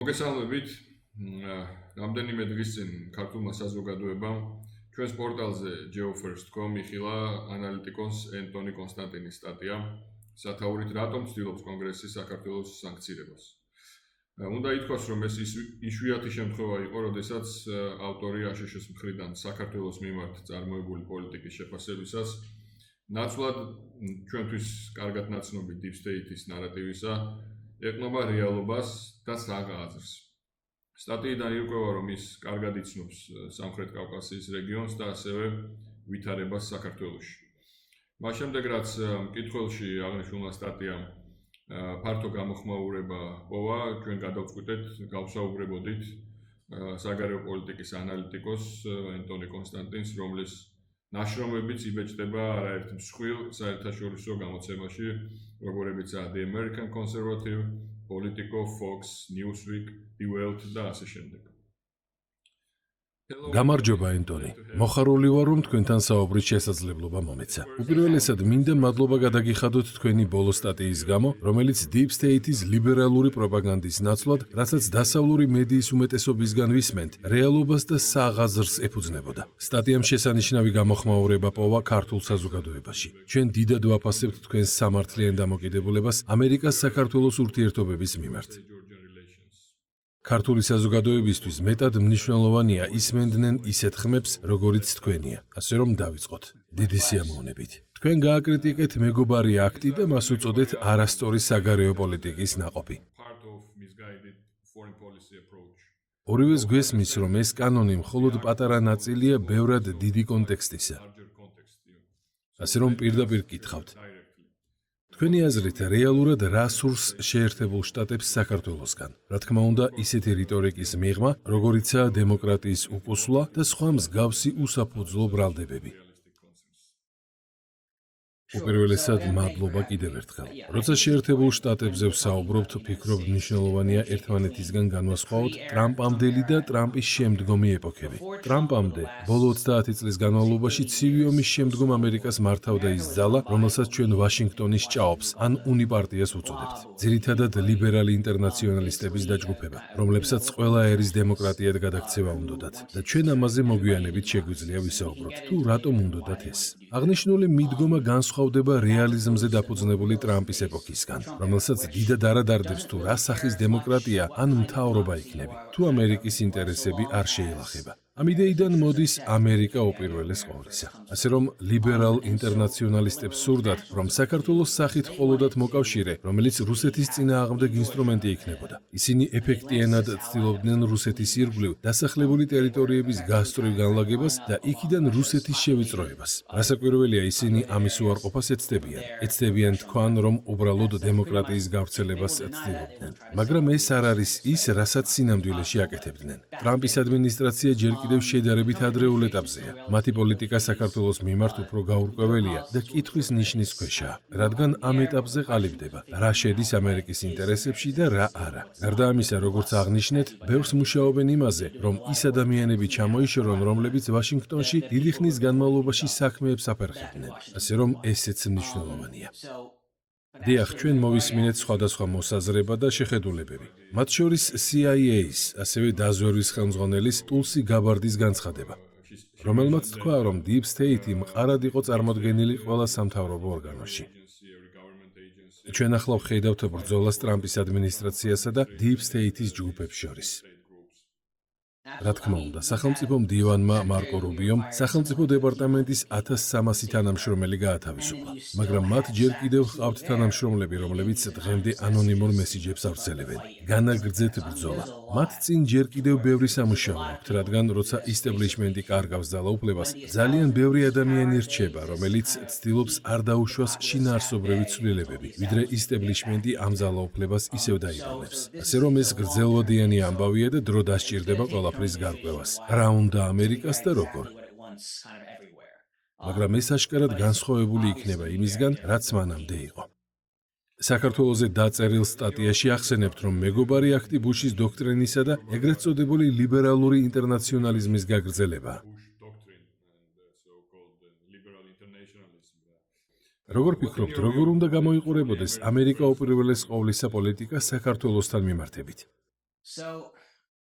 მოგესალმებით. რამდენიმე დღის წინ ქართულმა საზოგადოებამ ჩვენს პორტალზე geofirst.com იხილა ანალიტიკოს ენტონი კონსტანტინის სტატია სათაურით რატომ ცდილობს კონგრესი საქართველოს სანქცირებას. უნდა ითქვას, რომ ეს იშვიათი შემთხვევა იყო, როდესაც ავტორი აშშ-ის მხრიდან საქართველოს მიმართ წარმოებული პოლიტიკის შეფასებისას ნაცვლად ჩვენთვის კარგად ნაცნობი deep state-ის ნარატივისა ეკნობა რეალობას და საღაზრს. სტატიიდან ირკვევა, რომ ის კარგად იცნობს სამხრეთ კავკასიის რეგიონს და ასევე ვითარებას საქართველოში. მას შემდეგ, რაც მკითხველში აღნიშნულმა სტატიამ ფართო გამოხმაურება პოვა, ჩვენ გადავწყვიტეთ გავსაუბრებოდით საგარეო პოლიტიკის ანალიტიკოს ენტონი კონსტანტინს, რომლის ნაშრომებიც იბეჭდება არაერთ მსხვილ საერთაშორისო გამოცემაში, როგორებიცაა The American Conservative, Politico, Fox, Newsweek, Die Welt და ასე შემდეგ. გამარჯობა ენტონი. მოხარული ვარ, რომ თქვენთან საუბრის შესაძლებლობა მომეცა. უპირველესად მინდა მადლობა გადაგიხადოთ თქვენი ბოლო სტატიის გამო, რომელიც Deep State-ის ლიბერალური პროპაგანდის ნაცვლად, რასაც დასავლური მედიის უმეტესობისგან ვისმენთ, რეალობას და საღაზრს ეფუძნებოდა. სტატიამ შესანიშნავი გამოხმაურება პოვა ქართულ საზოგადოებაში. ჩვენ დიდად ვაფასებთ თქვენს სამართლიან დამოკიდებულებას ამერიკას საქართველოს ურთიერთობების მიმართ. ქართული საზოგადოებისთვის მეტად მნიშვნელოვანია ისმენდნენ ისეთ ხმებს, როგორიც თქვენია, ასე რომ დავიწყოთ. დიდი სიამოვნებით. თქვენ გააკრიტიკეთ მეგობარი აქტი და მას უწოდეთ არასწორი საგარეო პოლიტიკის ნაყოფი. ორივეს გვესმის, რომ ეს კანონი მხოლოდ პატარა ნაწილია ბევრად დიდი კონტექსტისა. ასე რომ პირდაპირ გითხავთ. თქვენი აზრით, რეალურად რა სურს შეერთებულ შტატებს საქართველოსგან? რა თქმა უნდა, ისეთი რიტორიკის მიღმა, როგორიცაა დემოკრატიის უკუსვლა და სხვა მსგავსი უსაფუძვლო ბრალდებები. უპირველესად, მადლობა კიდევ ერთხელ. როცა შეერთებულ შტატებზე ვსაუბრობთ, ვფიქრობ, მნიშვნელოვანია ერთმანეთისგან განვასხვაოთ ტრამპამდელი და ტრამპის შემდგომი ეპოქები. ტრამპამდე, ბოლო 30 წლის განმავლობაში ცივი ომის შემდგომ ამერიკას მართავდა ის ძალა, რომელსაც ჩვენ ვაშინგტონის ჭაობს, ან უნიპარტიას უწოდებთ. ძირითადად ლიბერალი ინტერნაციონალისტების დაჯგუფება, რომლებსაც ყველა ერის დემოკრატიად გადაქცევა უნდოდათ. და ჩვენ ამაზე მოგვიანებით შეგვიძლია ვისაუბროთ. თუ რატომ უნდოდათ ეს? აღნიშნული მიდგომა განსხვავდება რეალიზმზე დაფუძნებული ტრამპის ეპოქისგან, რომელსაც დიდად არადარდებს თუ რა სახის დემოკრატია ან მთავრობა იქნება, თუ ამერიკის ინტერესები არ შეილახება. ამ იდეიდან მოდის ამერიკა უპირველეს ყოვლისა. ასე რომ ლიბერალ ინტერნაციონალისტებს სურდათ, რომ საქართველოს სახით ყოლოდათ მოკავშირე, რომელიც რუსეთის წინააღმდეგ ინსტრუმენტი იქნებოდა. ისინი ეფექტიანად ცდილობდნენ რუსეთის ირგვლივ დასახლებული ტერიტორიების გასწვრივ განლაგებას და იქიდან რუსეთის შევიწროებას. რასაკვირველია, ისინი ამის უარყოფას ეცდებიან. ეცდებიან თქვან, რომ უბრალოდ დემოკრატიის გავრცელებას ცდილობდნენ. მაგრამ ეს არ არის ის, რასაც სინამდვილეში აკეთებდნენ. ტრამპის ადმინისტრაცია ჯერ კიდევ შედარებით ადრეულ ეტაპზეა. მათი პოლიტიკა საქართველოს მიმართ უფრო გაურკვეველია და კითხვის ნიშნის ქვეშაა, რადგან ამ ეტაპზე ყალიბდება, რა შედის ამერიკის ინტერესებში და რა არა. გარდა ამისა, როგორც აღნიშნეთ, ბევრს მუშაობენ იმაზე, რომ ის ადამიანები ჩამოიშორონ, რომლებიც ვაშინგტონში დიდი ხნის განმავლობაში საქმეებს აფერხებდნენ. ასე რომ ესეც მნიშვნელოვანია. დიახ, ჩვენ მოვისმინეთ სხვადასხვა მოსაზრება და შეხედულებები. მათ შორის CIA-ის, ასევე დაზვერვის ხელმძღვანელის ტულსი გაბარდის განცხადება, რომელმაც თქვა, რომ Deep State მყარად იყო წარმოდგენილი ყველა სამთავრობო ორგანოში. ჩვენ ახლა ვხედავთ ბრძოლას ტრამპის ადმინისტრაციასა და Deep State-ის ჯგუფებს შორის. რა თქმა უნდა, სახელმწიფო მდივანმა მარკო რუბიომ სახელმწიფო დეპარტამენტის 1300 თანამშრომელი გაათავისუფლა, მაგრამ მათ ჯერ კიდევ ჰყავთ თანამშრომლები, რომლებიც დღემდე ანონიმურ მესიჯებს ავრცელებენ. განაგრძეთ ბრძოლა. მათ წინ ჯერ კიდევ ბევრი სამუშაო აქვთ, რადგან როცა ისტებლიშმენტი კარგავს ძალაუფლებას, ძალიან ბევრი ადამიანი რჩება, რომელიც ცდილობს არ დაუშვას შინაარსობრივი ცვლილებები, ვიდრე ისტებლიშმენტი ამ ძალაუფლებას ისევ დაიბრუნებს. ასე რომ ეს გრძელვადიანი ამბავია და დრო დასჭირდება ყველაფრის გარკვევას. რა უნდა ამერიკას და როგორ? მაგრამ ეს აშკარად განსხვავებული იქნება იმისგან, რაც მანამდე იყო. საქართველოზე დაწერილ სტატიაში ახსენებთ, რომ მეგობარი აქტი ბუშის დოქტრინისა და ეგრეთ წოდებული ლიბერალური ინტერნაციონალიზმის გაგრძელება. როგორ ფიქრობთ, როგორ უნდა გამოიყურებოდეს ამერიკა უპირველეს ყოვლისა პოლიტიკა საქართველოსთან მიმართებით?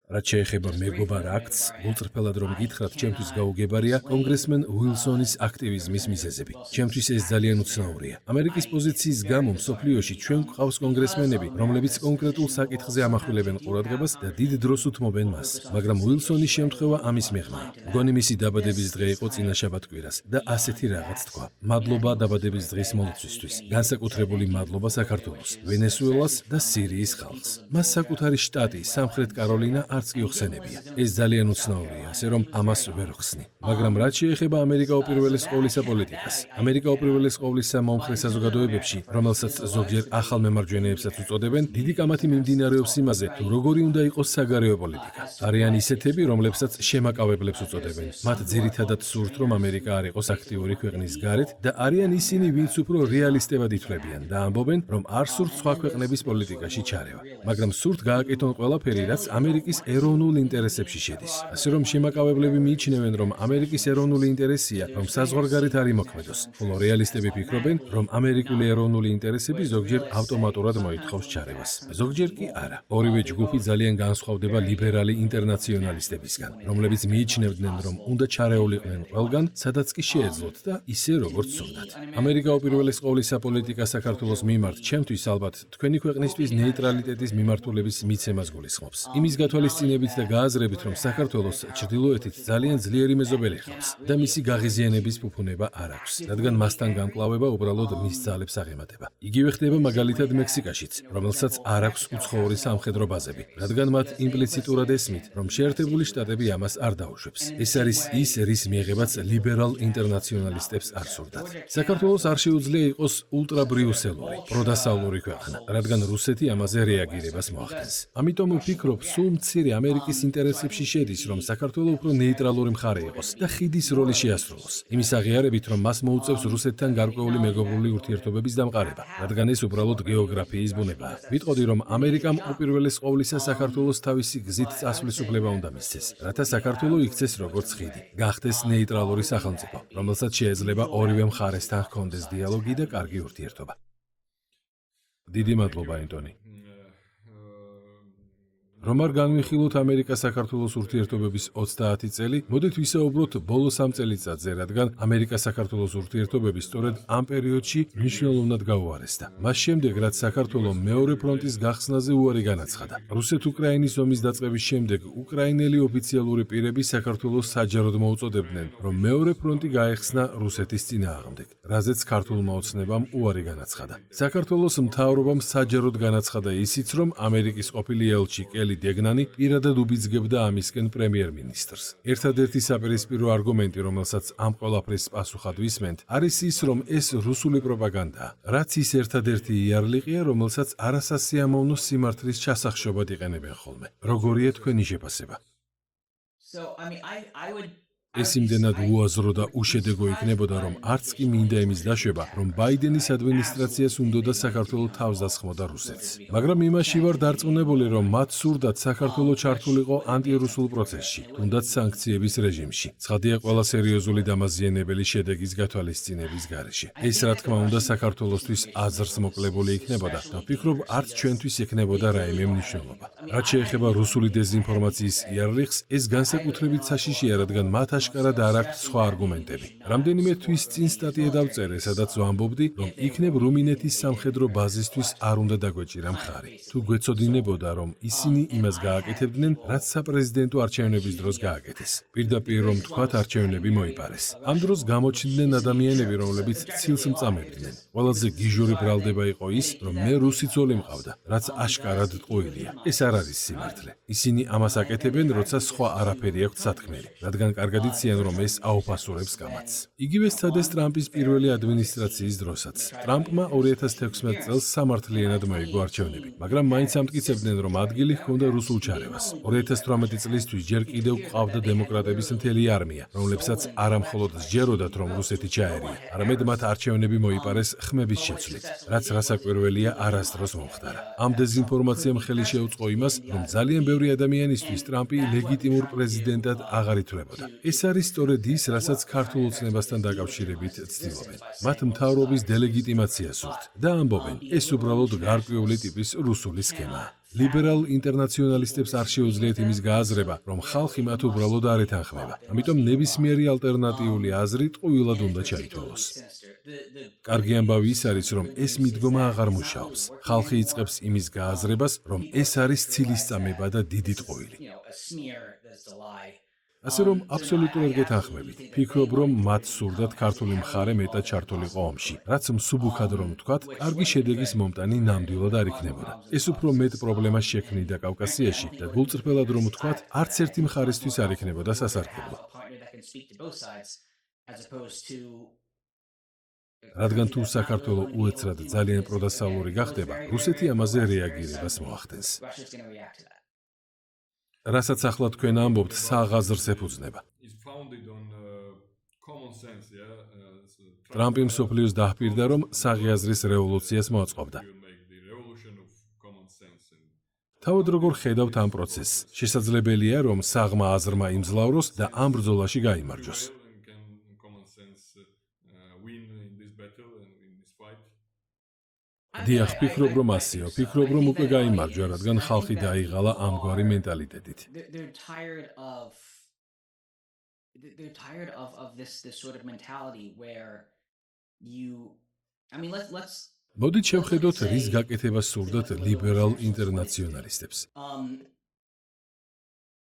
რაც შეეხება მეგობარ აქტს, გულწრფელად რომ გითხრათ, ჩემთვის გაუგებარია კონგრესმენ უილსონის აქტივიზმის მიზეზები. ჩემთვის ეს ძალიან უცნაურია. ამერიკის პოზიციის გამო მსოფლიოში ჩვენ გვყავს კონგრესმენები, რომლებიც კონკრეტულ საკითხზე ამახვილებენ ყურადღებას და დიდ დროს უთმობენ მას. მაგრამ უილსონის შემთხვევა ამის მიღმაა. მგონი მისი დაბადების დღე იყო წინა შაბათ-კვირას და ასეთი რაღაც თქვა. მადლობა დაბადების დღის მოლოცვისთვის. განსაკუთრებული მადლობა საქართველოს, ვენესუელას და სირიის ხალხს. მას საკუთარი შტატი, სამხრეთ კაროლინა არც კი უხსენებია. ეს ძალიან უცნაურია, ასე რომ ამას ვერ ხსნი. მაგრამ რაც შეეხება ამერიკა უპირველეს ყოვლისა პოლიტიკას, ამერიკა უპირველეს ყოვლისა მომხრე საზოგადოებებში, რომელსაც ზოგჯერ ახალ მემარჯვენეებსაც უწოდებენ, დიდი კამათი მიმდინარეობს იმაზე, თუ როგორი უნდა იყოს საგარეო პოლიტიკა. არიან ისეთები, რომლებსაც შემაკავებლებს უწოდებენ. მათ ძირითადად სურთ, რომ ამერიკა არ იყოს აქტიური ქვეყნის გარეთ და არიან ისინი, ვინც უფრო რეალისტებად ითვლებიან და ამბობენ, რომ არ სურთ სხვა ქვეყნების პოლიტიკაში ჩარევა. მაგრამ სურთ გააკეთონ ყველაფერი, რაც ამერიკის ეროვნულ ინტერესებში შედის. ასე რომ შემაკავებლები მიიჩნევენ, რომ ამერიკის ეროვნული ინტერესია, რომ საზღვარგარეთ არ იმოქმედოს, ხოლო რეალისტები ფიქრობენ, რომ ამერიკული ეროვნული ინტერესები ზოგჯერ ავტომატურად მოითხოვს ჩარევას. ზოგჯერ კი არა. ორივე ჯგუფი ძალიან განსხვავდება ლიბერალი ინტერნაციონალისტებისგან, რომლებიც მიიჩნევდნენ, რომ უნდა ჩარეულიყვნენ ყველგან, სადაც კი შეეძლოთ და ისე როგორც სურდათ. ამერიკა უპირველეს ყოვლისა პოლიტიკა საქართველოს მიმართ, ჩემთვის ალბათ თქვენი ქვეყნისთვის ნეიტრალიტეტის მიმართულების მიცემას გულისხმობს. იმის გათვალისწინებით და გააზრებით, რომ საქართველოს ჩრდილოეთით ძალიან ძლიერი მეზობელი ჰყავს და მისი გაღიზიანების ფუფუნება არ აქვს, რადგან მასთან გამკლავება უბრალოდ მის ძალებს აღემატება. იგივე ხდება მაგალითად მექსიკაშიც, რომელსაც არ აქვს უცხოური სამხედრო ბაზები, რადგან მათ იმპლიციტურად ესმით, რომ შეერთებული შტატები ამას არ დაუშვებს. ეს არის ის, რის მიღებაც ლიბერალ ინტერნაციონალისტებს არ სურდათ. საქართველოს არ შეუძლია იყოს ულტრაბრიუსელური, პროდასავლური ქვეყანა, რადგან რუსეთი ამაზე რეაგირებას მოახდენს. ამიტომ ვფიქრობ, სულ მცირე ამერიკის ინტერესებში შედის, რომ საქართველო უფრო ნეიტრალური მხარე იყოს და ხიდის როლი შეასრულოს. იმის აღიარებით, რომ მას მოუწევს რუსეთთან გარკვეული მეგობრული ურთიერთობების დამყარება, რადგან ეს უბრალოდ გეოგრაფიის ბუნებაა. ვიტყოდი, რომ ამერიკამ უპირველეს ყოვლისა საქართველოს თავისი გზით წასვლის უფლება უნდა მისცეს, რათა საქართველო იქცეს როგორც ხიდი, გახდეს ნეიტრალური სახელმწიფო, რომელსაც შეიძლება ორივე მხარესთან ჰქონდეს დიალოგი და კარგი ურთიერთობა. დიდი მადლობა, ენტონი. რომ არ განვიხილოთ ამერიკა-საქართველოს ურთიერთობების 30 წელი, მოდით ვისაუბროთ ბოლო 3 წელიწადზე, რადგან ამერიკა-საქართველოს ურთიერთობები სწორედ ამ პერიოდში მნიშვნელოვნად გაუარესდა. მას შემდეგ, რაც საქართველომ მეორე ფრონტის გახსნაზე უარი განაცხადა. რუსეთ-უკრაინის ომის დაწყების შემდეგ უკრაინელი ოფიციალური პირები საქართველოს საჯაროდ მოუწოდებდნენ, რომ მეორე ფრონტი გაეხსნა რუსეთის წინააღმდეგ, რაზეც ქართულმა ოცნებამ უარი განაცხადა. საქართველოს მთავრობამ საჯაროდ განაცხადა ისიც, რომ ამერიკის ყოფილი ელჩი კელი დეგნანი პირადად უბიძგებდა ამისკენ პრემიერ-მინისტრს. ერთადერთი საპირისპირო არგუმენტი, რომელსაც ამ ყველაფრის პასუხად ვისმენთ, არის ის, რომ ეს რუსული პროპაგანდაა, რაც ის ერთადერთი იარლიყია, რომელსაც არასასიამოვნო სიმართლის ჩასახშობად იყენებენ ხოლმე. როგორია თქვენი შეფასება? ეს იმდენად უაზრო და უშედეგო იქნებოდა, რომ არც კი მინდა იმის დაშვება, რომ ბაიდენის ადმინისტრაციას უნდოდა საქართველო თავს დასხმოდა რუსეთს. მაგრამ იმაში ვარ დარწმუნებული, რომ მათ სურდათ საქართველო ჩართულიყო ანტირუსულ პროცესში, თუნდაც სანქციების რეჟიმში. ცხადია, ყველა სერიოზული დამაზიანებელი შედეგის გათვალისწინების გარეშე. ეს რა თქმა უნდა საქართველოსთვის აზრს მოკლებული იქნებოდა და ვფიქრობ, არც ჩვენთვის ექნებოდა რაიმე მნიშვნელობა. რაც შეეხება რუსული დეზინფორმაციის იარლიხს, ეს განსაკუთრებით საშიშია, რადგან მათ აშკარად არ აქვს სხვა არგუმენტები. რამდენიმე თვის წინ სტატია დავწერე, სადაც ვამბობდი, რომ იქნებ რუმინეთის სამხედრო ბაზისთვის არ უნდა დაგვეჭირა მხარი. თუ გვეცოდინებოდა, რომ ისინი იმას გააკეთებდნენ, რაც საპრეზიდენტო არჩევნების დროს გააკეთეს. პირდაპირ რომ თქვათ, არჩევნები მოიპარეს. ამ დროს გამოჩნდნენ ადამიანები, რომლებიც ცილს მწამებდნენ. ყველაზე გიჟური ბრალდება იყო ის, რომ მე რუსი ძოლი მყავდა, რაც აშკარად ტყუილია. ეს არ არის სიმართლე. ისინი ამას აკეთებენ, როცა სხვა არაფერი აქვთ სათქმელი, რადგან კარგად იციან, რომ ეს აუფასურებს კამათს. იგივე სცადეს ტრამპის პირველი ადმინისტრაციის დროსაც. ტრამპმა 2016 წელს სამართლიანად მოიგო არჩევნები, მაგრამ მაინც ამტკიცებდნენ, რომ ადგილი ჰქონდა რუსულ ჩარევას. 2018 წლისთვის ჯერ კიდევ გვყავდა დემოკრატების მთელი არმია, რომლებსაც არამხოლოდ სჯეროდათ, რომ რუსეთი ჩაერია, არამედ მათ არჩევნები მოიპარეს ხმების შეცვლით, რაც რასაკვირველია არასდროს მომხდარა. ამ დეზინფორმაციამ ხელი შეუწყო იმას, რომ ძალიან ბევრი ადამიანისთვის ტრამპი ლეგიტიმურ პრეზიდენტად აღარ ითვლებოდა. ეს არის სწორედ ის, რასაც ქართულ ოცნებასთან დაკავშირებით ცდილობენ. მათ მთავრობის დელეგიტიმაცია სურთ და ამბობენ, ეს უბრალოდ გარკვეული ტიპის რუსული სქემაა. ლიბერალ ინტერნაციონალისტებს არ შეუძლიათ იმის გააზრება, რომ ხალხი მათ უბრალოდ არ ეთანხმება. ამიტომ ნებისმიერი ალტერნატიული აზრი ტყუილად უნდა ჩაითვალოს. კარგი ამბავი ის არის, რომ ეს მიდგომა აღარ მუშაობს. ხალხი იწყებს იმის გააზრებას, რომ ეს არის ცილისწამება და დიდი ტყუილი. ასე რომ აბსოლუტურად გეთანხმებით. ფიქრობ, რომ მათ სურდათ ქართული მხარე მეტად ჩართულიყო ომში, რაც მსუბუქად რომ ვთქვათ, კარგი შედეგის მომტანი ნამდვილად არ იქნებოდა. ეს უფრო მეტ პრობლემას შექმნიდა კავკასიაში და გულწრფელად რომ ვთქვათ, არც ერთი მხარისთვის არ იქნებოდა სასარგებლო. რადგან თუ საქართველო უეცრად ძალიან პროდასავლური გახდება, რუსეთი ამაზე რეაგირებას მოახდენს. რასაც ახლა თქვენ ამბობთ, საღაზრს ეფუძნება. ტრამპი მსოფლიოს დაჰპირდა, რომ საღაზრის რევოლუციას მოაწყობდა. თავად როგორ ხედავთ ამ პროცესს? შესაძლებელია, რომ საღმა აზრმა იმძლავროს და ამ ბრძოლაში გაიმარჯვოს. დიახ, ფიქრობ, რომ ასეო, ფიქრობ, რომ უკვე გაიმარჯვა, რადგან ხალხი დაიღალა ამგვარი მენტალიტეტით. They're tired of this sort of mentality where let's მოდით შევხედოთ, რის გაკეთებას სურდათ ლიბერალ ინტერნაციონალისტებს.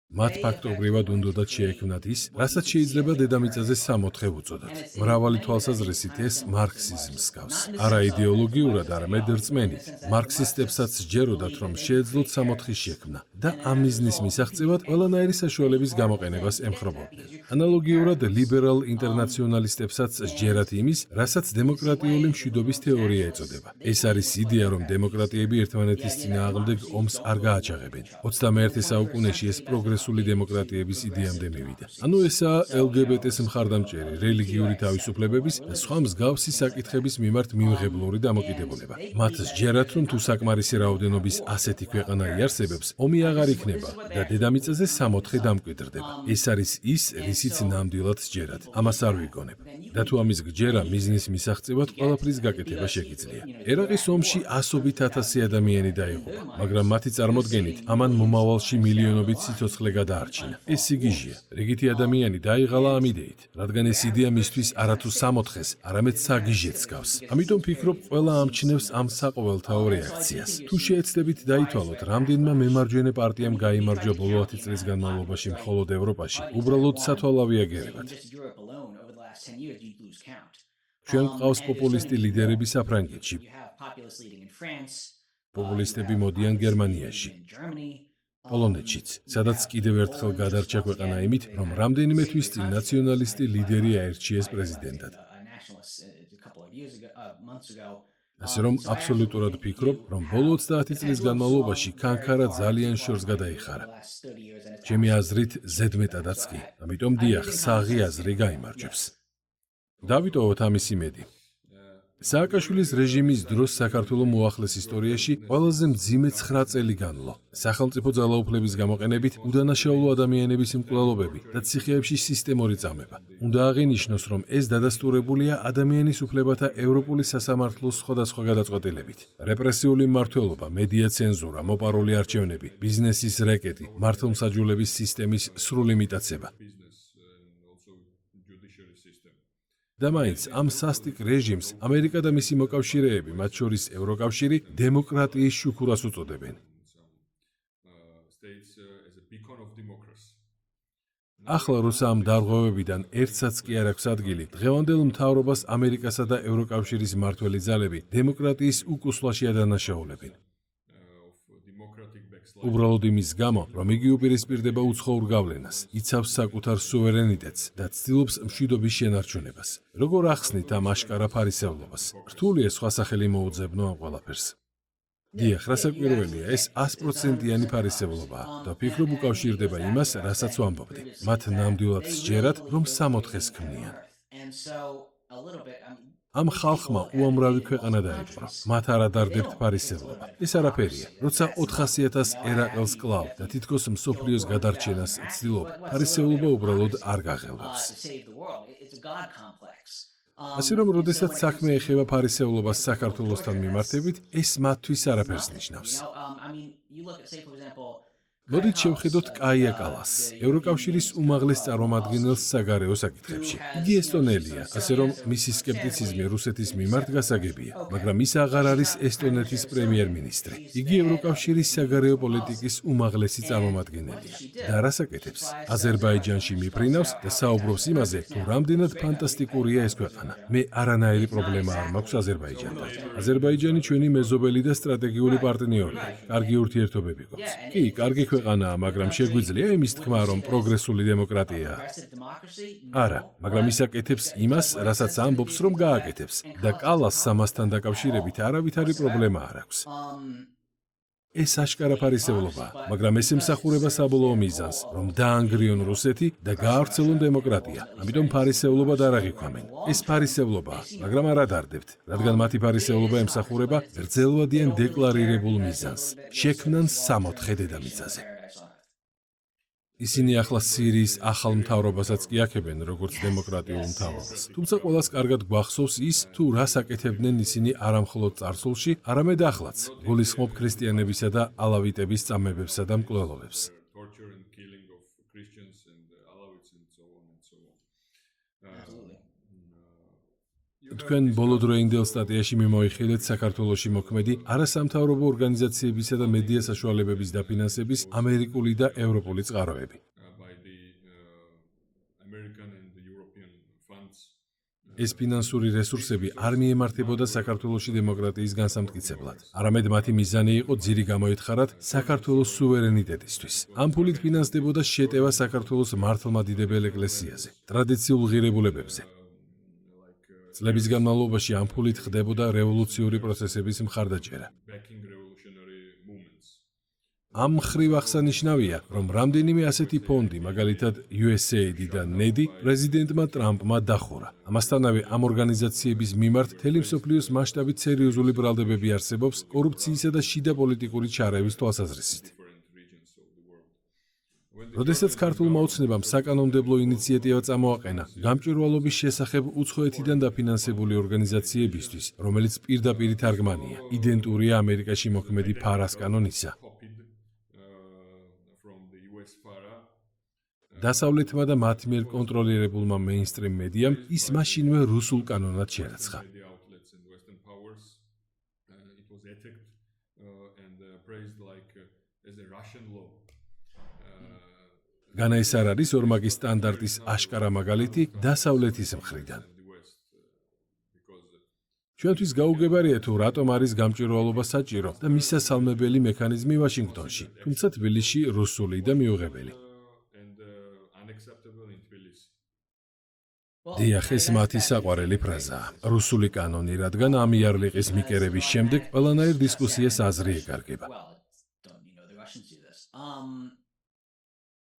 მათ ფაქტობრივად უნდათ შეექმნათ ის, რასაც შეიძლება დედამიწაზე სამოთხე უწოდოთ. მრავალი თვალსაზრისით ეს მარქსიზმს გავს. არა იდეოლოგიურად, არამედ რწმენით. მარქსისტებსაც სჯეროდათ, რომ შეეძლოთ სამოთხის შექმნა და ამ მიზნის მისაღწევად ყველანაირი საშუალების გამოყენებას ემხრობოდნენ. ანალოგიურად ლიბერალ ინტერნაციონალისტებსაც სჯერათ იმის, რასაც დემოკრატიული მშვიდობის თეორია ეწოდება. ეს არის იდეა, რომ დემოკრატიები ერთმანეთის წინააღმდეგ ომს არ გააჩაღებენ. 21 საუკუნეში ეს პროგრესული დემოკრატიების იდეამდე მივიდა. ანუ ესაა LGBT-ს მხარდამჭერი, რელიგიური თავისუფლებების და სხვა მსგავსი საკითხების მიმართ მიმღებლური დამოკიდებულება. მათ სჯერათ, რომ თუ საკმარისი რაოდენობის ასეთი ქვეყანა იარსებებს, ომი აღარ იქნება და დედამიწაზე სამოთხე დამკვიდრდება. ეს არის ის, რისიც ნამდვილად სჯერათ. ამას არ ვიგონებ. და თუ ამის გჯერა მიზნის მისაღწევად ყველაფრის გაკეთება შეგიძლია. ერაყის ომში ასობით ათასი ადამიანი დაიღუპა, მაგრამ მათი წარმოდგენით ამან მომავალში მილიონობით სიცოცხლე გადაარჩინა. ეს სიგიჟეა. რიგითი ადამიანი დაიღალა ამ იდეით, რადგან ეს იდეა მისთვის არათუ სამოთხეს, არამედ საგიჟეც გავს. ამიტომ ფიქრობ, ყველა ამჩნევს ამ საყოველთაო რეაქციას. თუ შეეცდებით დაითვალოთ, რამდენმა მემარჯვენე პარტიამ გაიმარჯვა ბოლო 10 წლის განმავლობაში მხოლოდ ევროპაში, უბრალოდ სათვალავია გერებად. ჩვენ გვყავს პოპულისტი ლიდერები საფრანგეთში. პოპულისტები მოდიან გერმანიაში. პოლონეთშიც, სადაც კიდევ ერთხელ გადარჩა ქვეყანა იმით, რომ რამდენიმე თვის წინ ნაციონალისტი ლიდერი აერჩიეს პრეზიდენტად. ასე რომ აბსოლუტურად ვფიქრობ, რომ ბოლო 30 წლის განმავლობაში კანკარა ძალიან შორს გადაიხარა. ჩემი აზრით ზედმეტადაც კი, ამიტომ დიახ, საღი აზრი გაიმარჯვებს. დავიტოვოთ ამის იმედი. სააკაშვილის რეჟიმის დროს საქართველოს მოახლეს ისტორიაში ყველაზე მძიმე 9 წელი განვლო. სახელმწიფო ძალაუფლების გამოყენებით უდანაშაულო ადამიანების მკვლელობები და ციხეებში სისტემური წამება. უნდა აღინიშნოს, რომ ეს დადასტურებულია ადამიანის უფლებათა ევროპული სასამართლოს სხვადასხვა გადაწყვეტილებით. რეპრესიული მმართველობა, მედია ცენზურა, მოპარული არჩევნები, ბიზნესის რეკეტი, მართლმსაჯულების სისტემის სრული მიტაცება. და მაინც ამ სასტიკ რეჟიმს ამერიკა და მისი მოკავშირეები, მათ შორის ევროკავშირი, დემოკრატიის შუქურას უწოდებენ. ახლა როცა ამ დარღვევებიდან ერთსაც კი არ აქვს ადგილი, დღევანდელ მთავრობას ამერიკასა და ევროკავშირის მმართველი ძალები დემოკრატიის უკუსვლაში ადანაშაულებენ. უბრალოდ იმის გამო, რომ იგი უპირისპირდება უცხოურ გავლენას, იცავს საკუთარ სუვერენიტეტს და ცდილობს მშვიდობის შენარჩუნებას. როგორ ახსნით ამ აშკარა ფარისევლობას? რთულია სხვა სახელი მოუძებნო ამ ყველაფერს. დიახ, რასაკვირველია, ეს 100%-იანი ფარისევლობაა და ფიქრობ უკავშირდება იმას, რასაც ვამბობდი. მათ ნამდვილად სჯერათ, რომ სამოთხეს ქმნიან. ამ ხალხმა უამრავი ქვეყანა დაიპყრო. მათ არ ადარდებთ ფარისევლობა. ეს არაფერია. როცა 400,000 ერაყელს კლავ და თითქოს მსოფლიოს გადარჩენას ცდილობ, ფარისევლობა უბრალოდ არ გაღელვებს. ასე რომ, როდესაც საქმე ეხება ფარისეულობას საქართველოსთან მიმართებით, ეს მათთვის არაფერს ნიშნავს. მოდით შევხედოთ კაია კალასს, ევროკავშირის უმაღლეს წარმომადგენელს საგარეო საკითხებში. იგი ესტონელია, ასე რომ მისი სკეპტიციზმი რუსეთის მიმართ გასაგებია, მაგრამ ის აღარ არის ესტონეთის პრემიერ-მინისტრი. იგი ევროკავშირის საგარეო პოლიტიკის უმაღლესი წარმომადგენელია. და რას აკეთებს? აზერბაიჯანში მიფრინავს და საუბრობს იმაზე, თუ რამდენად ფანტასტიკურია ეს ქვეყანა. მე არანაირი პრობლემა არ მაქვს აზერბაიჯანთან. აზერბაიჯანი ჩვენი მეზობელი და სტრატეგიული პარტნიორია. კარგი ურთიერთობები გვაქვს. კი, კარგი ქვეყანაა, მაგრამ შეგვიძლია იმის თქმა, რომ პროგრესული დემოკრატიაა? არა, მაგრამ ის აკეთებს იმას, რასაც ამბობს, რომ გააკეთებს. და კალას ამასთან დაკავშირებით არავითარი პრობლემა არ აქვს. ეს აშკარა ფარისეულობაა, მაგრამ ეს ემსახურება საბოლოო მიზანს, რომ დაანგრიონ რუსეთი და გაავრცელონ დემოკრატია. ამიტომ ფარისეულობად არ აღიქვამენ. ეს ფარისეულობაა, მაგრამ არ ადარდებთ, რადგან მათი ფარისეულობა ემსახურება გრძელვადიან დეკლარირებულ მიზანს. შექმნან 64 დედამიწაზე. ისინი ახლა სირიის ახალ მთავრობასაც კი აქებენ, როგორც დემოკრატიულ მთავრობას. თუმცა ყველას კარგად გვახსოვს ის, თუ რას აკეთებდნენ ისინი არა მხოლოდ წარსულში, არამედ ახლაც, გულისხმობ ქრისტიანებისა და ალავიტების წამებებსა და მკვლელობებს. თქვენ ბოლოდროინდელ სტატიაში მიმოიხილეთ საქართველოში მოქმედი არასამთავრობო ორგანიზაციებისა და მედია საშუალებების დაფინანსების ამერიკული და ევროპული წყაროები. ეს ფინანსური რესურსები არ მიემართებოდა საქართველოში დემოკრატიის განსამტკიცებლად. არამედ მათი მიზანი იყო ძირი გამოეთხარათ საქართველოს სუვერენიტეტისთვის. ამ ფულით ფინანსდებოდა შეტევა საქართველოს მართლმადიდებელ ეკლესიაზე, ტრადიციულ ღირებულებებზე. წლების განმავლობაში ამ ფულით ხდებოდა რევოლუციური პროცესების მხარდაჭერა. ამ მხრივ აღსანიშნავია, რომ რამდენიმე ასეთი ფონდი, მაგალითად USAID და NED, პრეზიდენტმა ტრამპმა დახურა. ამასთანავე ამ ორგანიზაციების მიმართ მთელი მსოფლიოს მასშტაბით სერიოზული ბრალდებები არსებობს კორუფციისა და შიდა პოლიტიკური ჩარევის თვალსაზრისით. როდესაც ქართულმა ოცნებამ საკანონმდებლო ინიციატივა წამოაყენა გამჭვირვალობის შესახებ უცხოეთიდან დაფინანსებული ორგანიზაციებისთვის, რომელიც პირდაპირ თარგმანია, იდენტურია ამერიკაში მოქმედი ფარას კანონისა. დასავლეთმა და მათ მიერ კონტროლირებულმა მეინსტრიმ მედიამ ის მაშინვე რუსულ კანონად შერაცხა. განა ეს არ არის ორმაგი სტანდარტის აშკარა მაგალითი დასავლეთის მხრიდან. ჩვენთვის გაუგებარია თუ რატომ არის გამჭვირვალობა საჭირო და მისასალმებელი მექანიზმი ვაშინგტონში, თუმცა თბილისში რუსული და მიუღებელი. დიახ, ეს მათი საყვარელი ფრაზაა. რუსული კანონი, რადგან ამ იარლიყის მიკერების შემდეგ ყველანაირ დისკუსიას აზრი ეკარგება.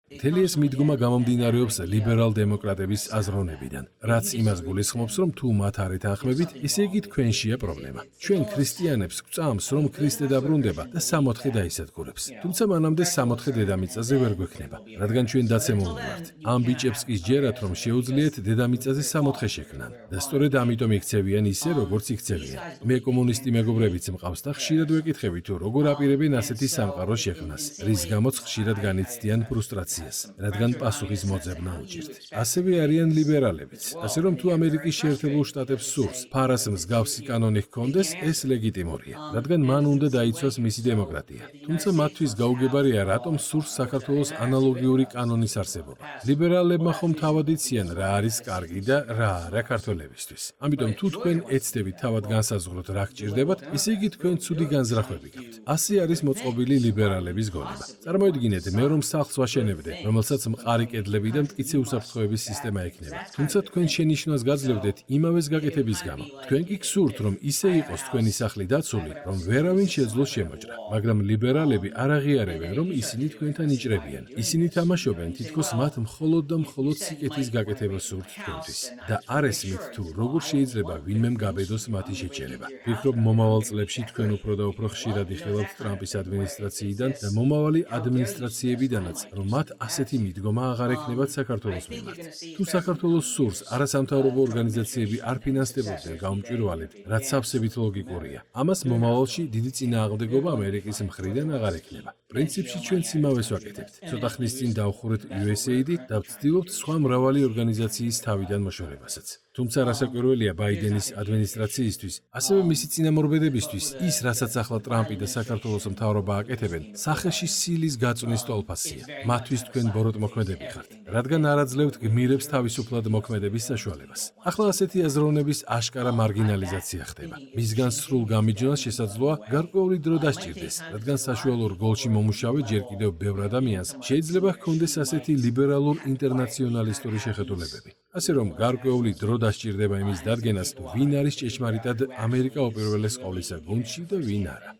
მთელი ეს მიდგომა გამომდინარეობს ლიბერალ დემოკრატების აზროვნებიდან, რაც იმას გულისხმობს, რომ თუ მათ არ ეთანხმებით, ესე იგი თქვენშია პრობლემა. ჩვენ ქრისტიანებს გვწამს, რომ ქრისტე დაბრუნდება და 64 დაისადგურებს. თუმცა მანამდე 64 დედამიწაზე ვერ გვექნება, რადგან ჩვენ დაცემულნი ვართ. ამ ბიჭებს კი სჯერათ, რომ შეუძლიათ დედამიწაზე 64 შექმნან და სწორედ ამიტომ იქცევიან ისე, როგორც იქცევიან. მე კომუნისტი მეგობრებიც მყავს და ხშირად ვეკითხები, თუ როგორ აპირებენ ასეთი სამყაროს შექმნას, რის გამოც ხშირად განიცდიან ფრუსტრაციას. რადგან პასუხის მოძებნა უჭირთ. ასევე არიან ლიბერალებიც, ასე რომ თუ ამერიკის შეერთებულ შტატებს სურს ფარას მსგავსი კანონი ჰქონდეს, ეს ლეგიტიმურია, რადგან მან უნდა დაიცვას მისი დემოკრატია. თუმცა მათთვის გაუგებარია, რატომ სურს საქართველოს ანალოგიური კანონის არსებობა. ლიბერალებმა ხომ თავად იციან, რა არის კარგი და რა არა ქართველებისთვის. ამიტომ თუ თქვენ ეცდებით თავად განსაზღვროთ, რა გჭირდებათ, ესე იგი თქვენ ცუდი განზრახვები გაქვთ. ასე არის მოწყობილი ლიბერალების გონება. წარმოიდგინეთ, მე რომ სახლს ვაშენებდე, რომელსაც მყარი კედლები და მტკიცე უსაფრთხოების სისტემა ექნება. თუმცა თქვენ შენიშვნას გაძლევდეთ იმავეს გაკეთების გამო. თქვენ კი გსურთ, რომ ისე იყოს თქვენი სახლი დაცული, რომ ვერავინ შეძლოს შემოჭრა. მაგრამ ლიბერალები არ აღიარებენ, რომ ისინი თქვენთან იჭრებიან. ისინი თამაშობენ, თითქოს მათ მხოლოდ და მხოლოდ სიკეთის გაკეთება სურთ თქვენთვის. და არ ესმით თუ როგორ შეიძლება ვინმემ გაბედოს მათი შეჩერება. ვფიქრობ, მომავალ წლებში თქვენ უფრო და უფრო ხშირად იხილავთ ტრამპის ადმინისტრაციიდან და მომავალი ადმინისტრაციებიდანაც, რომ მათ ასეთი მიდგომა აღარ ექნებათ საქართველოს მიმართ. თუ საქართველოს სურს არასამთავრობო ორგანიზაციები არ ფინანსდებოდნენ გაუმჭვირვალედ, რაც სავსებით ლოგიკურია. ამას მომავალში დიდი წინააღმდეგობა ამერიკის მხრიდან აღარ ექნება. პრინციპში ჩვენც იმავეს ვაკეთებთ. ცოტა ხნის წინ დავხურეთ USAID და ვცდილობთ სხვა მრავალი ორგანიზაციის თავიდან მოშორებასაც. თუმცა რასაკვირველია ბაიდენის ადმინისტრაციისთვის, ასევე მისი წინამორბედებისთვის, ის რასაც ახლა ტრამპი და საქართველოს მთავრობა აკეთებენ, სახეში სილის გაწვნის ტოლფასია. მათთვის თქვენ ბოროტ მოქმედები ხართ, რადგან არ აძლევთ გმირებს თავისუფლად მოქმედების საშუალებას. ახლა ასეთი აზროვნების აშკარა მარგინალიზაცია ხდება. მისგან სრულ გამიჯნას შესაძლოა გარკვეული დრო დასჭირდეს, რადგან საშუალო რგოლში მომუშავე ჯერ კიდევ ბევრ ადამიანს შეიძლება ჰქონდეს ასეთი ლიბერალურ ინტერნაციონალისტური შეხედულებები. ასე რომ გარკვეული დრო დასჭირდება იმის დადგენას, თუ ვინ არის ჭეშმარიტად ამერიკა უპირველეს ყოვლისა გუნდში და ვინ არა.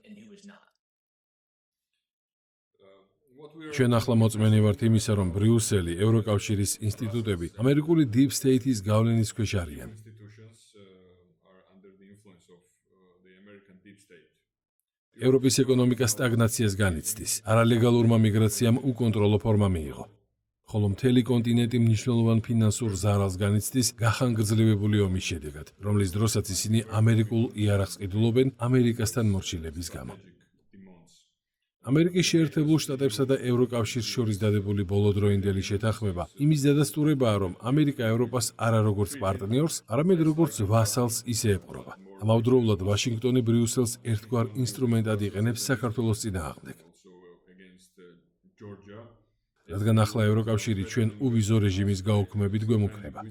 ჩვენ ახლა მოწმენი ვართ იმისა, რომ ბრიუსელი, ევროკავშირის ინსტიტუტები ამერიკული deep state-ის გავლენის ქვეშ არიან. ევროპის ეკონომიკა სტაგნაციას განიცდის, არალეგალურმა მიგრაციამ უკონტროლო ფორმა მიიღო. ხოლო მთელი კონტინენტი მნიშვნელოვან ფინანსურ ზარალს განიცდის გახანგრძლივებული ომის შედეგად, რომლის დროსაც ისინი ამერიკულ იარაღს ყიდულობენ ამერიკასთან მორჩილების გამო. ამერიკის შეერთებულ შტატებსა და ევროკავშირს შორის დადებული ბოლოდროინდელი შეთანხმება იმის დადასტურებაა, რომ ამერიკა ევროპას არა როგორც პარტნიორს, არამედ როგორც ვასალს ისე ეპყრობა. ამავდროულად ვაშინგტონი ბრიუსელს ერთგვარ ინსტრუმენტად იყენებს საქართველოს წინააღმდეგ. რადგან ახლა ევროკავშირი ჩვენ უვიზო რეჟიმის გაუქმებით გვემუქრება.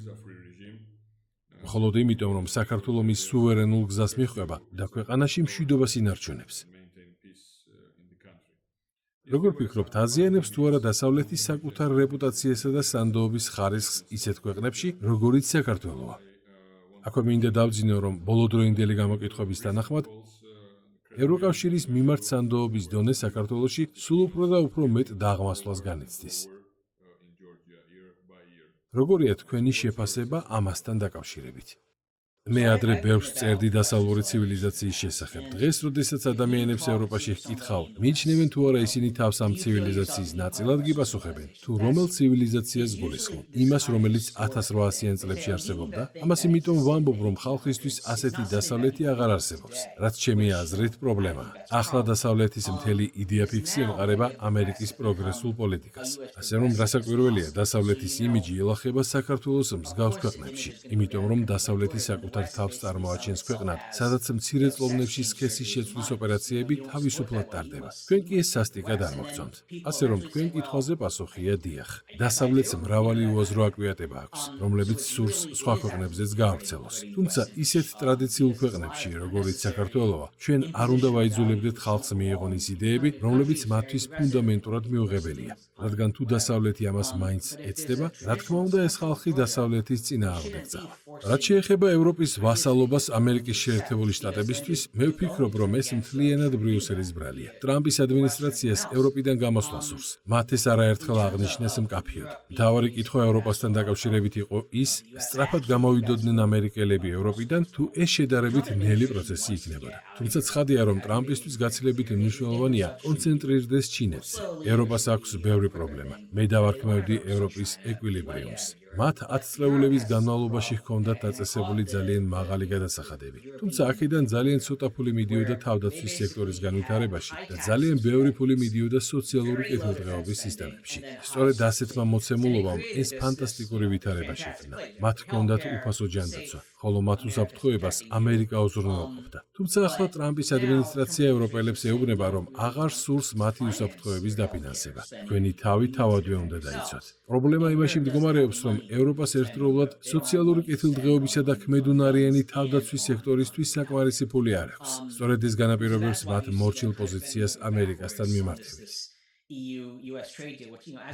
მხოლოდ იმიტომ, რომ საქართველო მის სუვერენულ გზას მიჰყვება და ქვეყანაში მშვიდობას ინარჩუნებს. როგორ ფიქრობთ, აზიანებს თუ არა დასავლეთის საკუთარ რეპუტაციასა და სანდოობის ხარისხს ისეთ ქვეყნებში, როგორიც საქართველოა? აქვე მინდა დავძინო, რომ ბოლოდროინდელი გამოკითხვების თანახმად ევროკავშირის მიმართ სანდოობის დონე საქართველოში სულ უფრო და უფრო მეტ დაღმასვლას განიცდის. როგორია თქვენი შეფასება ამასთან დაკავშირებით? მე ადრე ბევრს წერდი დასავლური ცივილიზაციის შესახებ. დღეს, როდესაც ადამიანებს ევროპაში ჰკითხავ, მიიჩნევენ თუ არა ისინი თავს ამ ცივილიზაციის ნაწილად გიპასუხებენ, თუ რომელ ცივილიზაციას გულისხმობ? იმას, რომელიც 1800-იან წლებში არსებობდა? ამას იმიტომ ვამბობ, რომ ხალხისთვის ასეთი დასავლეთი აღარ არსებობს, რაც ჩემი აზრით პრობლემაა. ახლა დასავლეთის მთელი იდეა ფიქსი ემყარება ამერიკის პროგრესულ პოლიტიკას. ასე რომ რასაკვირველია, დასავლეთის იმიჯი ელახება საქართველოს მსგავს ქვეყნებში, იმიტომ რომ დასავლეთი საკუთარ თავს წარმოაჩენს ქვეყნად, სადაც მცირე წლოვნებში სქესის შეცვლის ოპერაციები თავისუფლად ტარდება. თქვენ კი ეს სასტიკად არ მოგწონთ. ასე რომ თქვენ კითხვაზე პასუხია დიახ. დასავლეთს მრავალი უაზრო აკვიატება აქვს, რომლებიც სურს სხვა ქვეყნებზეც გაავრცელოს. თუმცა ისეთ ტრადიციულ ქვეყნებში, როგორიც საქართველოა, ჩვენ არ უნდა ვაიძულებდეთ ხალხს მიიღონ ის იდეები, რომლებიც მათთვის ფუნდამენტურად მიუღებელია. რადგან თუ დასავლეთი ამას მაინც ეცდება, რა თქმა უნდა ეს ხალხი დასავლეთის წინააღმდეგ წავა. რაც შეეხება ევროპის ვასალობას ამერიკის შეერთებული შტატებისთვის, მე ვფიქრობ, რომ ეს მთლიანად ბრიუსელის ბრალია. ტრამპის ადმინისტრაციას ევროპიდან გამოსვლა სურს. მათ ეს არაერთხელ აღნიშნეს მკაფიოდ. მთავარი კითხვა ევროპასთან დაკავშირებით იყო ის, სწრაფად გამოვიდოდნენ ამერიკელები ევროპიდან, თუ ეს შედარებით ნელი პროცესი იქნებოდა. თუმცა ცხადია, რომ ტრამპისთვის გაცილებით მნიშვნელოვანია კონცენტრირდეს ჩინეთზე. ევროპას აქვს ბევრი პრობლემა. მე დავარქმევდი ევროპის ეკვილიბრიუმს. მათ 10 წლეულების განმავლობაში ჰქონდათ დაწესებული ძალიან მაღალი გადასახადები. თუმცა აქედან ძალიან ცოტა ფული მიდიოდა თავდაცვის სექტორის განვითარებაში და ძალიან ბევრი ფული მიდიოდა სოციალური კეთილდღეობის სისტემებში. სწორედ ასეთმა მოცემულობამ ეს ფანტასტიკური ვითარება შექმნა. მათ ჰქონდათ უფასო ჯანდაცვა, ხოლო მათ უსაფრთხოებას ამერიკა უზრუნველყოფდა. თუმცა ახლა ტრამპის ადმინისტრაცია ევროპელებს ეუბნება, რომ აღარ სურს მათი უსაფრთხოების დაფინანსება. თქვენი თავი თავადვე უნდა დაიცვათ. პრობლემა იმაში მდგომარეობს, რომ ევროპას ერთდროულად სოციალური კეთილდღეობისა და ქმედუნარიანი თავდაცვის სექტორისთვის საკმარისი ფული არ აქვს. სწორედ ეს განაპირობებს მათ მორჩილ პოზიციას ამერიკასთან მიმართებით.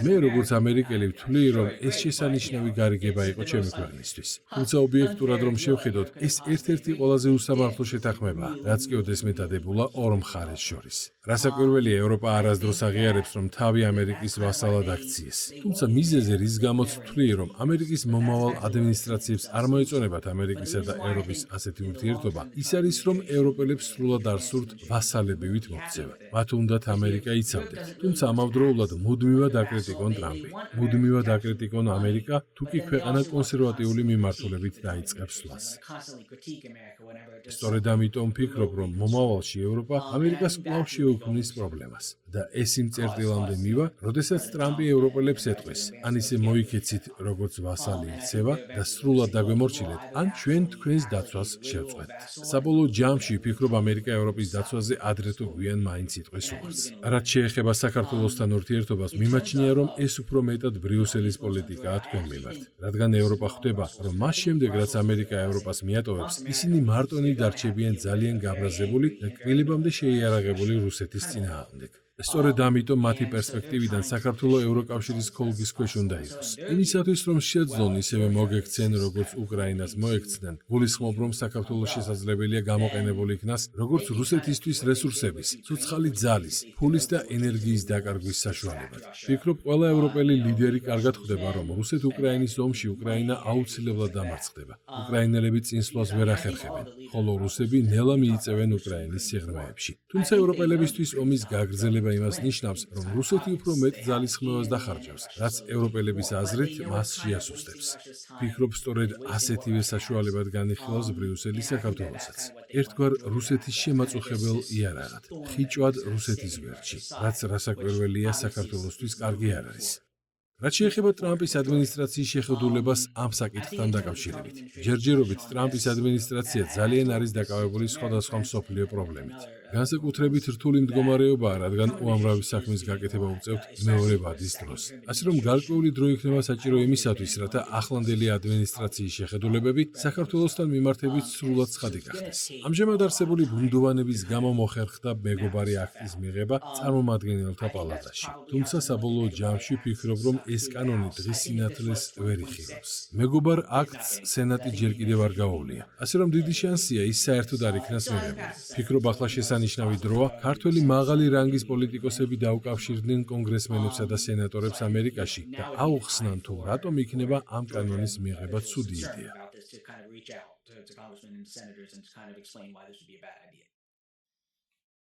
მე როგორც ამერიკელი ვთვლი, რომ ეს შესანიშნავი გარიგება იყო ჩემი ქვეყნისთვის. თუმცა ობიექტურად რომ შევხედოთ, ეს ერთ-ერთი ყველაზე უსამართლო შეთანხმებაა, რაც კი ოდესმე დადებულა ორ მხარეს შორის. რასაკვირველია, ევროპა არასდროს აღიარებს, რომ თავი ამერიკის ვასალად აქციეს. თუმცა მიზეზი, რის გამოც ვთვლი, რომ ამერიკის მომავალ ადმინისტრაციებს არ მოეწონებათ ამერიკისა და ევროპის ასეთი ურთიერთობა, ის არის, რომ ევროპელებს სრულად არ სურთ ვასალებივით მოქცევა. მათ უნდათ ამერიკა იცავდეთ. თუმცა ამავდროულად მუდმივად აკრიტიკონ ტრამპი. მუდმივად აკრიტიკონ ამერიკა, თუკი ქვეყანა კონსერვატიული მიმართულებით დაიწყებს სვლას. სწორედ ამიტომ ვფიქრობ, რომ მომავალში ევროპა ამერიკას კვლავ შეუქმნის პრობლემას და ეს იმ წერტილამდე მივა, როდესაც ტრამპი ევროპელებს ეტყვის, ან ისე მოიქეცით, როგორც ვასალი იქცევა და სრულად დაგვემორჩილეთ, ან ჩვენ თქვენს დაცვას შევწყვეტთ. საბოლოო ჯამში ვფიქრობ, ამერიკა ევროპის დაცვაზე ადრე თუ გვიან მაინც იტყვის უარს. რაც შეეხება საქართველოსთან ურთიერთობას, მიმაჩნია, რომ ეს უფრო მეტად ბრიუსელის პოლიტიკაა თქვენ მიმართ, რადგან ევროპა ხვდება, რომ მას შემდეგ, რაც ამერიკა ევროპას მიატოვებს, ისინი მარტონი დარჩებიან ძალიან გაბრაზებული და კბილებამდე შეიარაღებული რუსეთის წინააღმდეგ. სწორედ ამიტომ მათი პერსპექტივიდან საქართველოს ევროკავშირის ხოლგის ქვეშ უნდა იყოს. იმისათვის, რომ შეძლონ ისევე მოგექცენ, როგორც უკრაინას მოექცნენ, გულისხმობ, რომ საქართველოს შესაძლებელია გამოყენებულ იქნას, როგორც რუსეთისთვის რესურსების, ცოცხალი ძალის, ფულის და ენერგიის დაკარგვის საშუალებად. ვფიქრობ, ყველა ევროპელი ლიდერი კარგად ხვდება, რომ რუსეთ-უკრაინის ომში უკრაინა აუცილებლად დამარცხდება. უკრაინელები წინსვლას ვერ ახერხებენ, ხოლო რუსები ნელა მიიწევენ უკრაინის სიღრმეებში. თუმცა ევროპელებისთვის ომის გაგრძელება იმას ნიშნავს, რომ რუსეთი უფრო მეტ ძალისხმევას დახარჯავს, რაც ევროპელების აზრით მას შეასუსტებს. ვფიქრობ, სწორედ ასეთივე საშუალებად განიხილავს ბრიუსელი საქართველოსაც. ერთგვარ რუსეთის შემაწუხებელ იარაღად, ხიჭვად რუსეთის გვერდში, რაც რასაკვირველია საქართველოსთვის კარგი არ არის. რაც შეეხება ტრამპის ადმინისტრაციის შეხედულებას ამ საკითხთან დაკავშირებით. ჯერჯერობით ტრამპის ადმინისტრაცია ძალიან არის დაკავებული სხვადასხვა მსოფლიო პრობლემით. განსაკუთრებით რთული მდგომარეობაა, რადგან უამრავი საქმის გაკეთება უწევთ მეორე ვადის დროს. ასე რომ გარკვეული დრო იქნება საჭირო იმისათვის, რათა ახლანდელი ადმინისტრაციის შეხედულებები საქართველოსთან მიმართებით სრულად ცხადი გახდეს. ამჟამად არსებული ბუნდოვანების გამო მოხერხდა მეგობარი აქტის მიღება წარმომადგენელთა პალატაში. თუმცა საბოლოო ჯამში ვფიქრობ, რომ ეს კანონი დღის სინათლეს ვერ იხილავს. მეგობარ აქტს სენატი ჯერ კიდევ არ გაუვლია. ასე რომ დიდი შანსია ის საერთოდ არ იქნას მიღებული. ვფიქრობ, ახლა შესანიშნავი დროა ქართველი მაღალი რანგის პოლიტიკოსები დაუკავშირდნენ კონგრესმენებსა და სენატორებს ამერიკაში და აუხსნან, თუ რატომ იქნება ამ კანონის მიღება ცუდი იდეა.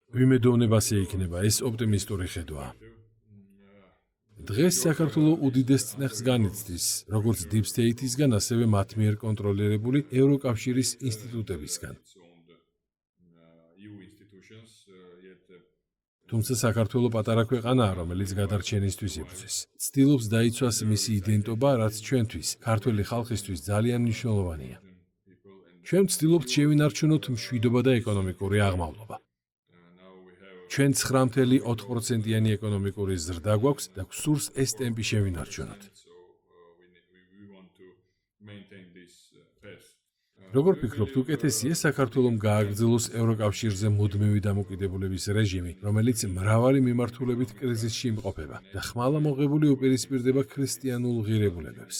ვიმედოვნებ, ასე იქნება, ეს ოპტიმისტური ხედვაა. დღეს საქართველოს უდიდეს წნეხს განიცდის, როგორც Deep State-ისგან, ასევე მათ მიერ კონტროლირებული ევროკავშირის ინსტიტუტებისგან. თუმცა საქართველოს პატარა ქვეყანაა, რომელიც გადარჩენისთვის იბრძვის. ცდილობს დაიცვას მისი იდენტობა, რაც ჩვენთვის, ქართველი ხალხისთვის ძალიან მნიშვნელოვანია. ჩვენ ვცდილობთ შევინარჩუნოთ მშვიდობა და ეკონომიკური აღმავლობა. ჩვენ 9.4%-იანი ეკონომიკური ზრდა გვაქვს და გვსურს ეს ტემპი შევინარჩუნოთ. როგორ ფიქრობთ, უკეთესია საქართველოს გააგრძელოს ევროკავშირზე მუდმივი დამოკიდებულების რეჟიმი, რომელიც მრავალი მიმართულებით კრიზისში იმყოფება და ხმალა მოღებული უპირისპირდება ქრისტიანულ ღირებულებებს.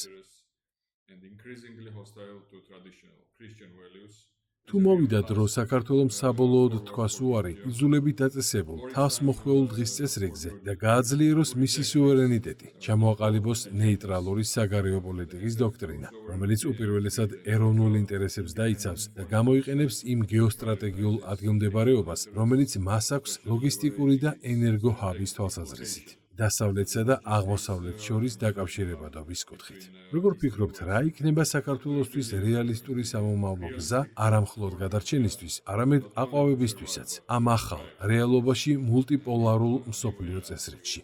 თუ მოვიდა დრო საქართველოს საბოლოოდ თქვას უარი იძულებით დაწესებულ თავს მოხვეულ დღის წესრიგზე და გააძლიეროს მისი სუვერენიტეტი, ჩამოაყალიბოს ნეიტრალური საგარეო პოლიტიკის დოქტრინა, რომელიც უპირველესად ეროვნულ ინტერესებს დაიცავს და გამოიყენებს იმ გეოსტრატეგიულ ადგილმდებარეობას, რომელიც მას აქვს ლოგისტიკური და ენერგო ჰაბის თვალსაზრისით. დასავლეთსა და აღმოსავლეთს შორის დაკავშირებადობის კუთხით. როგორ ფიქრობთ, რა იქნება საქართველოსთვის რეალისტური სამომავლო გზა არა მხოლოდ გადარჩენისთვის, არამედ აყვავებისთვისაც ამ ახალ რეალობაში მულტიპოლარულ მსოფლიო წესრიგში?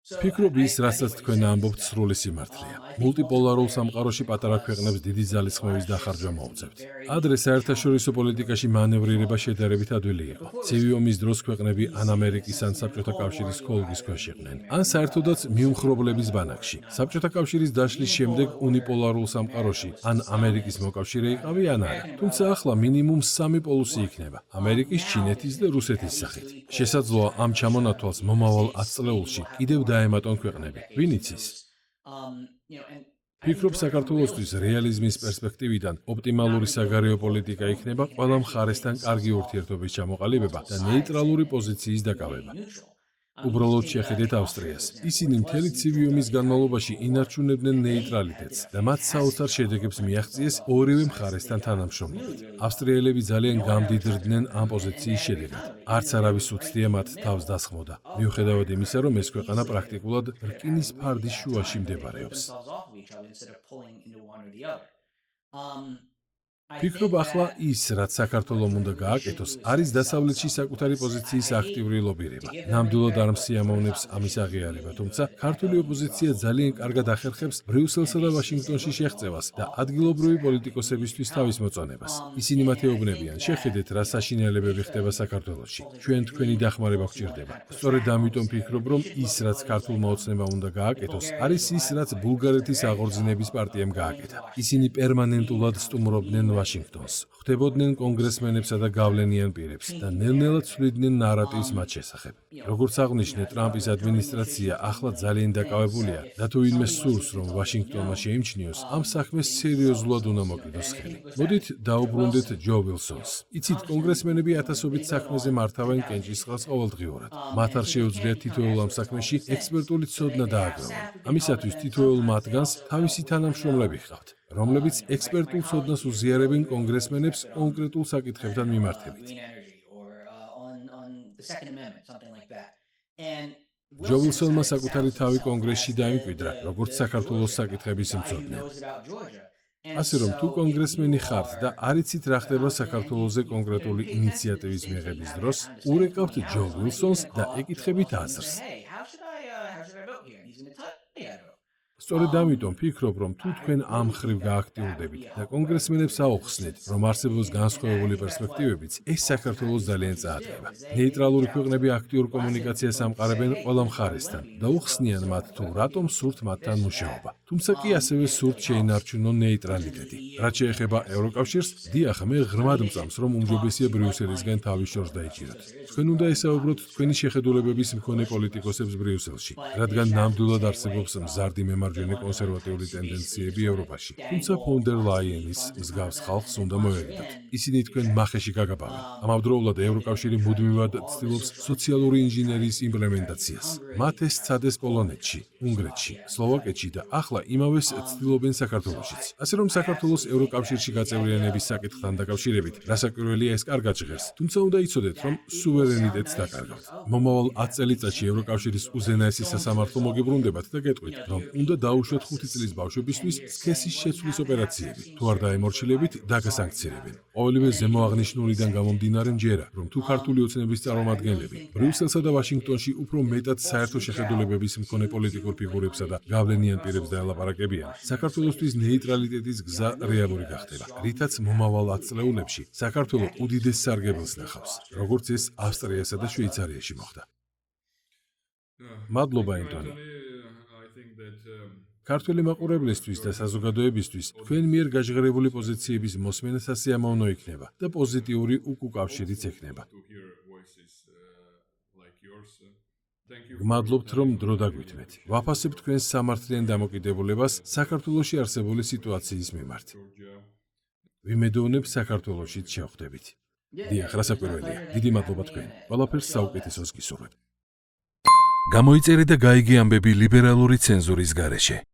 ფიქრობ, ის, რასაც თქვენ ამბობთ, სრული სიმართლეა. მულტიპოლარულ სამყაროში პატარა ქვეყნებს დიდი ძალისხმევის დახარჯვა მოუწევთ. ადრე საერთაშორისო პოლიტიკაში მანევრირება შედარებით ადვილი იყო. ცივი ომის დროს ქვეყნები ან ამერიკის, ან საბჭოთა კავშირის ხოლგის ქვეშ იყვნენ, ან საერთოდაც მიუმხრობლების ბანაკში. საბჭოთა კავშირის დაშლის შემდეგ უნიპოლარულ სამყაროში ან ამერიკის მოკავშირე იყავი, ან არა. თუმცა ახლა მინიმუმ 3 პოლუსი იქნება: ამერიკის, ჩინეთის და რუსეთის სახით. შესაძლოა ამ ჩამონათვალს მომავალ 10 წლეულში კიდევ დაემატონ ქვეყნები. ვინ იცის? ფიქრობ, საქართველოსთვის რეალიზმის პერსპექტივიდან ოპტიმალური საგარეო პოლიტიკა იქნება ყველა მხარესთან კარგი ურთიერთობის ჩამოყალიბება და ნეიტრალური პოზიციის დაკავება. უბრალოდ შეხედეთ ავსტრიას. ისინი მთელი ცივი ომის განმავლობაში ინარჩუნებდნენ ნეიტრალიტეტს და მათ საოცარ შედეგებს მიაღწიეს ორივე მხარესთან თანამშრომლობით. ავსტრიელები ძალიან გამდიდრდნენ ამ პოზიციის შედეგად. არც არავის უცდია მათ თავს დასხმოდა. მიუხედავად იმისა, რომ ეს ქვეყანა პრაქტიკულად რკინის ფარდის შუაში მდებარეობს. ფიქრობ, ახლა ის, რაც საქართველომ უნდა გააკეთოს, არის დასავლეთში საკუთარი პოზიციის აქტიური ლობირება. ნამდვილად არ მსიამოვნებს ამის აღიარება, თუმცა ქართული ოპოზიცია ძალიან კარგად ახერხებს ბრიუსელსა და ვაშინგტონში შეღწევას და ადგილობრივი პოლიტიკოსებისთვის თავის მოწონებას. ისინი მათეობნებიან, შეხედეთ, რა საშინელებები ხდება საქართველოში. ჩვენ თქვენი დახმარება გვჭირდება. სწორედ ამიტომ ფიქრობ, რომ ის, რაც ქართულმა ოცნებამ უნდა გააკეთოს, არის ის, რაც ბულგარეთის აღორძინების პარტიამ გააკეთა. ისინი პერმანენტულად სტუმრობდნენ ვაშინგტონს, ხვდებოდნენ კონგრესმენებსა და გავლენიან პირებს და ნელ-ნელა ცვლიდნენ ნარატივს მათ შესახებ. როგორც აღნიშნე, ტრამპის ადმინისტრაცია ახლა ძალიან დაკავებულია და თუ ვინმე სურს, რომ ვაშინგტონმა შეიმჩნიოს, ამ საქმეს სერიოზულად უნდა მოკიდოს ხელი. მოდით დაუბრუნდეთ ჯო ვილსონს. იცით, კონგრესმენები ათასობით საქმეზე მართავენ კენჭისყრას ყოველდღიურად. მათ არ შეუძლიათ თითოეულ ამ საქმეში ექსპერტული ცოდნა დააგროვონ. ამისათვის თითოეულ მათგანს თავისი თანამშრომლები ჰყავთ, რომლებიც ექსპერტულ ცოდნას უზიარებენ კონგრესმენებს კონკრეტულ საკითხებთან მიმართებით. ჯო ვილსონმა საკუთარი თავი კონგრესში დაიმკვიდრა, როგორც საქართველოს საკითხების მცოდნე. ასე რომ, თუ კონგრესმენი ხართ და არ იცით რა ხდება საქართველოზე კონკრეტული ინიციატივის მიღების დროს, ურეკავთ ჯო ვილსონს და ეკითხებით აზრს. სწორედ ამიტომ ფიქრობ, რომ თუ თქვენ ამ მხრივ გააქტიურდებით და კონგრესმენებს აუხსნით, რომ არსებობს განსხვავებული პერსპექტივებიც, ეს საქართველოს ძალიან წაადგება. ნეიტრალური ქვეყნები აქტიურ კომუნიკაციას ამყარებენ ყველა მხარესთან და უხსნიან მათ თუ რატომ სურთ მათთან მუშაობა. თუმცა კი ასევე სურთ შეინარჩუნონ ნეიტრალიტეტი. რაც შეეხება ევროკავშირს, დიახ, მე ღრმად მწამს, რომ უმჯობესია ბრიუსელისგან თავის შორს დაიჭიროთ. თქვენ უნდა ესაუბროთ თქვენი შეხედულებების მქონე პოლიტიკოსებს ბრიუსელში, რადგან ნამდვილად არსებობს მზარდი მარჯვენა კონსერვატიული ტენდენციები ევროპაში. თუმცა ფონ დერ ლაიენის მსგავს ხალხს უნდა მოერიდოთ. ისინი თქვენ მახეში გაგაბავენ. ამავდროულად ევროკავშირი მუდმივად ცდილობს სოციალური ინჟინერიის იმპლემენტაციას. მათ ეს სცადეს პოლონეთში, უნგრეთში, სლოვაკეთში და ახლა იმავეს ცდილობენ საქართველოშიც. ასე რომ საქართველოს ევროკავშირში გაწევრიანების საკითხთან დაკავშირებით, რასაკვირველია ეს კარგად ჟღერს, თუმცა უნდა იცოდეთ, რომ სუვერენიტეტს დაკარგავთ. მომავალ 10 წელიწადში ევროკავშირის უზენაესი სასამართლო მოგიბრუნდებათ და გეტყვით, რომ უნდა დაუშვათ 5 წლის ბავშვებისთვის სქესის შეცვლის ოპერაციები. თუ არ დაემორჩილებით, დაგასანქცირებენ. ყოველივე ზემოაღნიშნულიდან გამომდინარე მჯერა, რომ თუ ქართული ოცნების წარმომადგენლები ბრიუსელსა და ვაშინგტონში უფრო მეტად საერთო შეხედულებების მქონე პოლიტიკურ ფიგურებსა და გავლენიან პირებს დაელაპარაკებიან, საქართველოსთვის ნეიტრალიტეტის გზა რეალური გახდება, რითაც მომავალ 10 წლეულებში საქართველო უდიდეს სარგებელს ნახავს, როგორც ეს ავსტრიასა და შვეიცარიაში მოხდა. მადლობა, ენტონი. ქართველი მაყურებლისთვის და საზოგადოებისთვის თქვენ მიერ გაჟღერებული პოზიციების მოსმენა სასიამოვნო იქნება და პოზიტიური უკავშირიც ექნება. გმადლობთ, რომ დრო დაგვითმეთ. ვაფასებ თქვენს სამართლიან დამოკიდებულებას საქართველოში არსებული სიტუაციის მიმართ. ვიმედოვნებ საქართველოშიც შევხვდებით. დიახ, რასაკვირველია. დიდი მადლობა თქვენ. ყველაფერს საუკეთესოს გისურვებ. გამოიწერე და გაიგე ამბები ლიბერალური ცენზურის გარეშე.